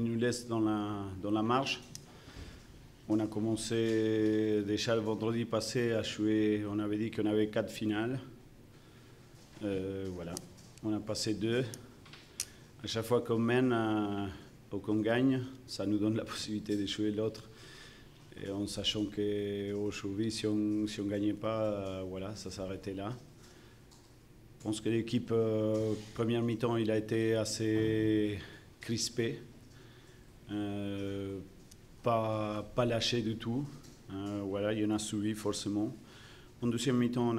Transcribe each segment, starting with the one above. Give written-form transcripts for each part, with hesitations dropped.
nous laisse dans la marge. On a commencé déjà le vendredi passé à jouer, on avait dit qu'on avait 4 finales. Voilà, on a passé 2. À chaque fois qu'on mène ou qu'on gagne, ça nous donne la possibilité de jouer l'autre. Et en sachant qu'aujourd'hui, si on ne gagnait pas, voilà, ça s'arrêtait là. Je pense que l'équipe, première mi-temps, il a été assez crispé. Pas lâché du tout. Voilà, il y en a suivi forcément. En deuxième mi-temps,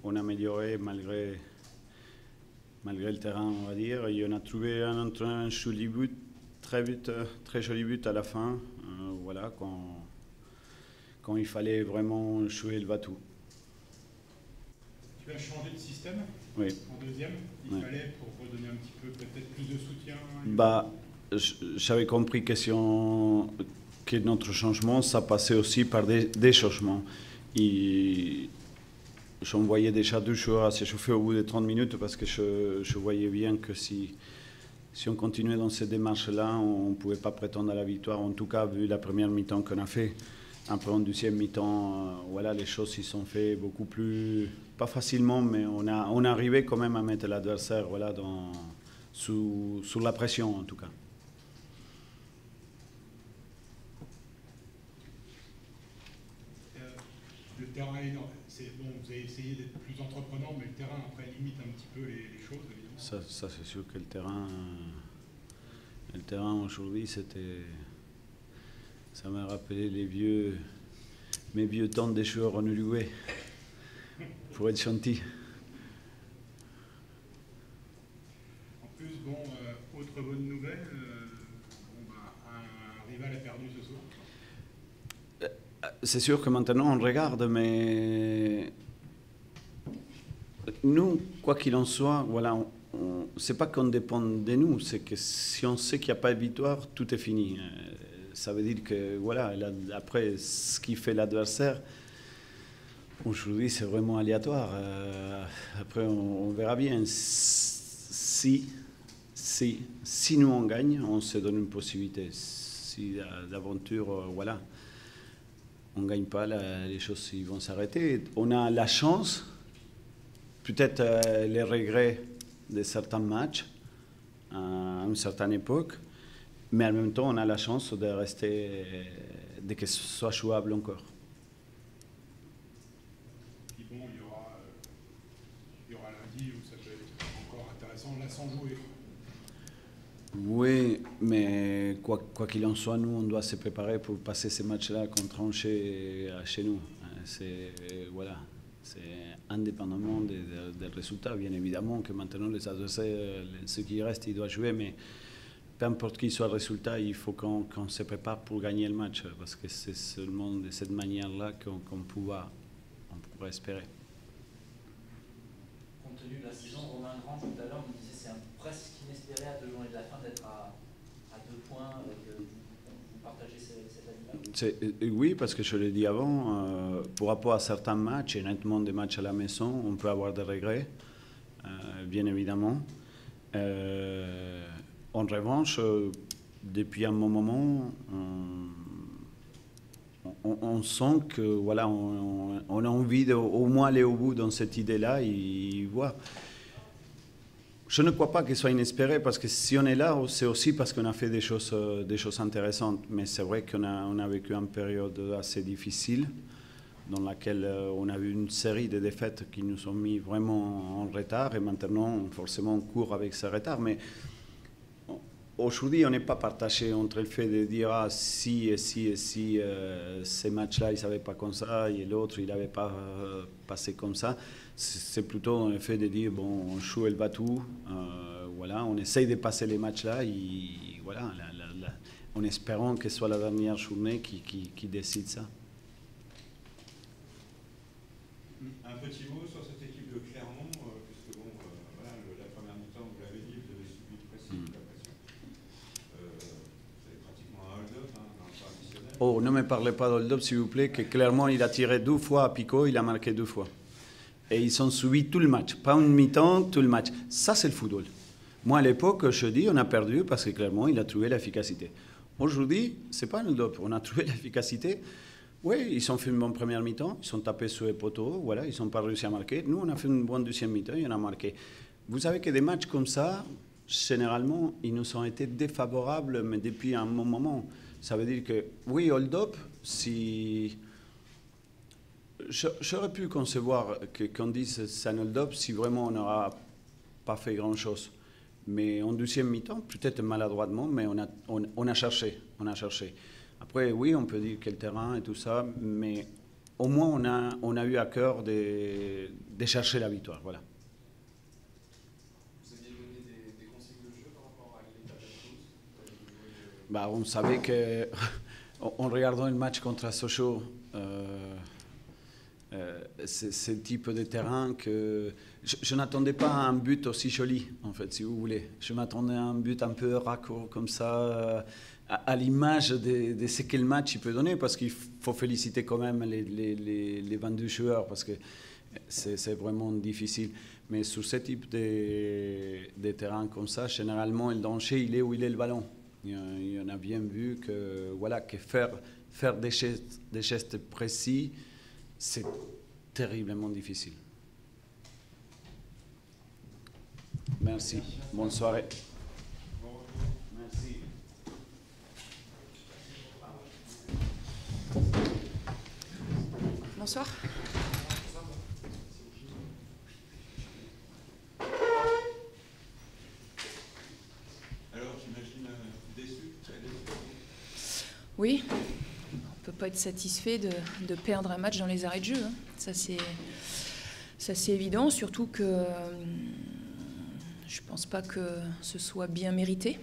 on a amélioré malgré le terrain, on va dire. Il y en a trouvé un joli but, très joli but à la fin. Voilà, quand il fallait vraiment jouer le va-tout. Tu as changé de système oui. En deuxième. Il fallait pour redonner un petit peu peut-être plus de soutien. J'avais compris que notre changement, ça passait aussi par des changements. J'en voyais déjà 2 joueurs à s'échauffer au bout de 30 minutes parce que je voyais bien que si on continuait dans cette démarche-là, on ne pouvait pas prétendre à la victoire. En tout cas, vu la première mi-temps qu'on a fait. Après, en deuxième mi-temps, voilà, les choses s'y sont faites beaucoup plus, pas facilement, mais on a arrivé quand même à mettre l'adversaire voilà, sous la pression en tout cas. Le terrain est énorme. Bon, vous avez essayé d'être plus entreprenant, mais le terrain après limite un petit peu les choses. Évidemment. Ça c'est sûr que le terrain aujourd'hui, ça m'a rappelé mes vieux temps des joueurs en Uruguay, pour être gentil. En plus, bon, autre bonne nouvelle, un rival a perdu ce soir. C'est sûr que maintenant on regarde, mais nous, quoi qu'il en soit, voilà, c'est pas qu'on dépend de nous, c'est que si on sait qu'il n'y a pas de victoire, tout est fini. Ça veut dire que, voilà, après, ce qui fait l'adversaire, aujourd'hui, c'est vraiment aléatoire. Après, on verra bien. Si nous on gagne, on se donne une possibilité. Si l'aventure, voilà, on ne gagne pas, les choses ils vont s'arrêter. On a la chance, peut-être les regrets de certains matchs à une certaine époque, mais en même temps, on a la chance de rester, de que ce soit jouable encore. Puis bon, il y aura lundi où ça peut être encore intéressant, là sans jouer. Oui, mais quoi qu'il en soit, nous, on doit se préparer pour passer ces matchs-là contre Angers chez nous. Voilà, c'est indépendamment des résultats. Bien évidemment que maintenant, les adversaires, ceux qui restent, ils doivent jouer, mais peu importe qui soit le résultat, il faut qu'on se prépare pour gagner le match, parce que c'est seulement de cette manière-là qu'on pourra espérer. Compte tenu de la saison, Romain Grand tout à l'heure nous disait c'est presque inespéré à 2 journées de la fin d'être à 2 points avec vous partagez cet avis-là. Oui, parce que je l'ai dit avant, pour rapport à certains matchs, et nettement des matchs à la maison, on peut avoir des regrets, bien évidemment. En revanche, depuis un bon moment, on sent que voilà, on a envie au moins aller au bout dans cette idée-là et voir. Je ne crois pas qu'il soit inespéré parce que si on est là, c'est aussi parce qu'on a fait des choses intéressantes. Mais c'est vrai qu'on a vécu une période assez difficile dans laquelle on a eu une série de défaites qui nous ont mis vraiment en retard et maintenant, forcément, on court avec ce retard. Mais aujourd'hui, on n'est pas partagé entre le fait de dire si ces matchs-là, ils ne savaient pas comme ça et l'autre, il n'avait pas passé comme ça. C'est plutôt le fait de dire bon, on joue le batou, voilà, on essaye de passer les matchs-là et voilà, en espérant que ce soit la dernière journée qui décide ça. Un petit mot sur cette équipe de Clermont, puisque bon, voilà, la première mi-temps, vous l'avez dit, vous avez subi le pressing, la pression. C'est pratiquement un hold-up dans le temps additionnel. Oh, ne me parlez pas d'hold-up, s'il vous plaît, que Clermont, il a tiré 2 fois à Pico, il a marqué 2 fois. Et ils ont subi tout le match, pas une mi-temps, tout le match. Ça, c'est le football. Moi, à l'époque, je dis on a perdu parce que clairement, il a trouvé l'efficacité. Aujourd'hui, ce n'est pas un dope. On a trouvé l'efficacité. Oui, ils ont fait une bonne première mi-temps, ils sont tapés sur les poteaux, voilà, ils n'ont pas réussi à marquer. Nous, on a fait une bonne deuxième mi-temps et on a marqué. Vous savez que des matchs comme ça, généralement, ils nous ont été défavorables, mais depuis un bon moment. Ça veut dire que, oui, hold-up, si... J'aurais pu concevoir qu'on dise c'est un hold-up si vraiment on n'aura pas fait grand-chose. Mais en deuxième mi-temps, peut-être maladroitement, mais on a cherché. Après, oui, on peut dire quel terrain et tout ça, mais au moins on a eu à cœur de chercher la victoire. Voilà. Vous aviez donné des consignes de jeu par rapport à l'état de Bah, on savait que, en regardant le match contre Sochaux, c'est ce type de terrain que je n'attendais pas à un but aussi joli, en fait, si vous voulez. Je m'attendais à un but un peu raccord comme ça, à l'image de ce que le match il peut donner, parce qu'il faut féliciter quand même les 22 joueurs, parce que c'est vraiment difficile. Mais sur ce type de terrain comme ça, généralement, le danger, il est où il est le ballon. Il y en a bien vu que, voilà, que faire des gestes précis, c'est terriblement difficile. Merci. Bonne soirée. Merci. Bonsoir. Alors, j'imagine déçu, très déçu. Oui, on ne peut pas être satisfait de perdre un match dans les arrêts de jeu. Hein. Ça, c'est évident, surtout que je ne pense pas que ce soit bien mérité.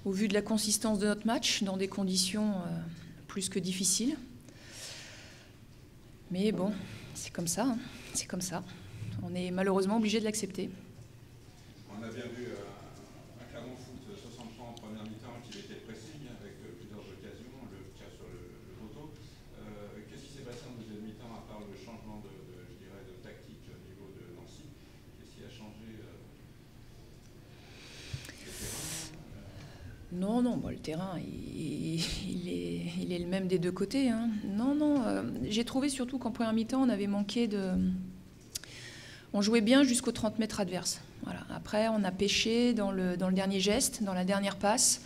Au vu de la consistance de notre match, dans des conditions plus que difficiles. Mais bon, c'est comme ça, hein. C'est comme ça. On est malheureusement obligé de l'accepter. On a bien vu un Clermont Foot 63 en première mi-temps qui était précis avec plusieurs occasions, le tir sur le poteau. Qu'est-ce qui s'est passé en deuxième mi-temps à part le changement de tactique au niveau de Nancy? Qu'est-ce qui a changé le terrain? Non, bon, le terrain, il est le même des deux côtés. Hein. Non, j'ai trouvé surtout qu'en première mi-temps, on avait manqué de... On jouait bien jusqu'aux 30 mètres adverses. Voilà. Après, on a pêché dans le dernier geste, dans la dernière passe,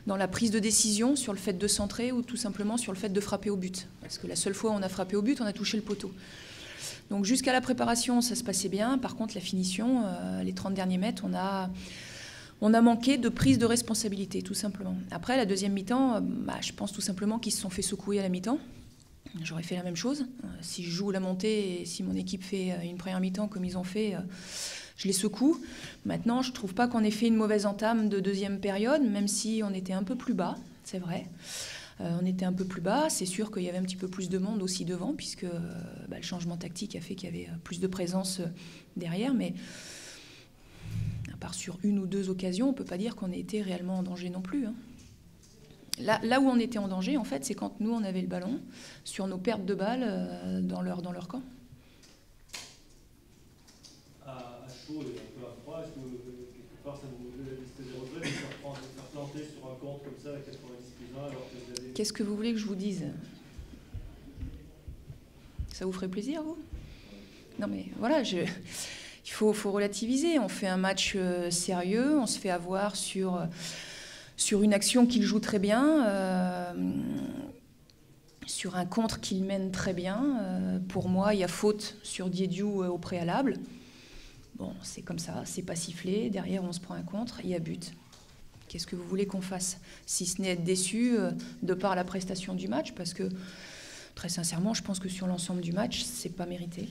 dans la prise de décision sur le fait de centrer ou tout simplement sur le fait de frapper au but. Parce que la seule fois où on a frappé au but, on a touché le poteau. Donc jusqu'à la préparation, ça se passait bien. Par contre, la finition, les 30 derniers mètres, on a manqué de prise de responsabilité, tout simplement. Après, la deuxième mi-temps, je pense tout simplement qu'ils se sont fait secouer à la mi-temps. J'aurais fait la même chose. Si je joue la montée et si mon équipe fait une première mi-temps comme ils ont fait, je les secoue. Maintenant, je ne trouve pas qu'on ait fait une mauvaise entame de deuxième période, même si on était un peu plus bas, c'est vrai. On était un peu plus bas. C'est sûr qu'il y avait un petit peu plus de monde aussi devant, puisque le changement tactique a fait qu'il y avait plus de présence derrière. Mais à part sur une ou deux occasions, on ne peut pas dire qu'on ait été réellement en danger non plus. Hein. Là où on était en danger, en fait, c'est quand nous, on avait le ballon sur nos pertes de balles dans leur camp. À chaud et un peu à froid, est-ce que quelque part ça vous laisse des regrets de faire planter sur un compte comme ça à 90+1 alors que vous avez... Qu'est-ce que vous voulez que je vous dise? Ça vous ferait plaisir, vous? Non mais voilà, il faut relativiser. On fait un match sérieux, on se fait avoir sur une action qu'il joue très bien, sur un contre qu'il mène très bien. Pour moi, il y a faute sur Diédiou au préalable. Bon, c'est comme ça, c'est pas sifflé. Derrière, on se prend un contre, il y a but. Qu'est-ce que vous voulez qu'on fasse? Si ce n'est être déçu de par la prestation du match, parce que, très sincèrement, je pense que sur l'ensemble du match, c'est pas mérité.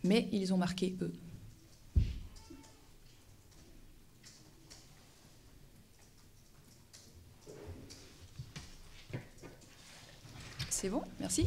Mais ils ont marqué, eux. C'est bon, merci.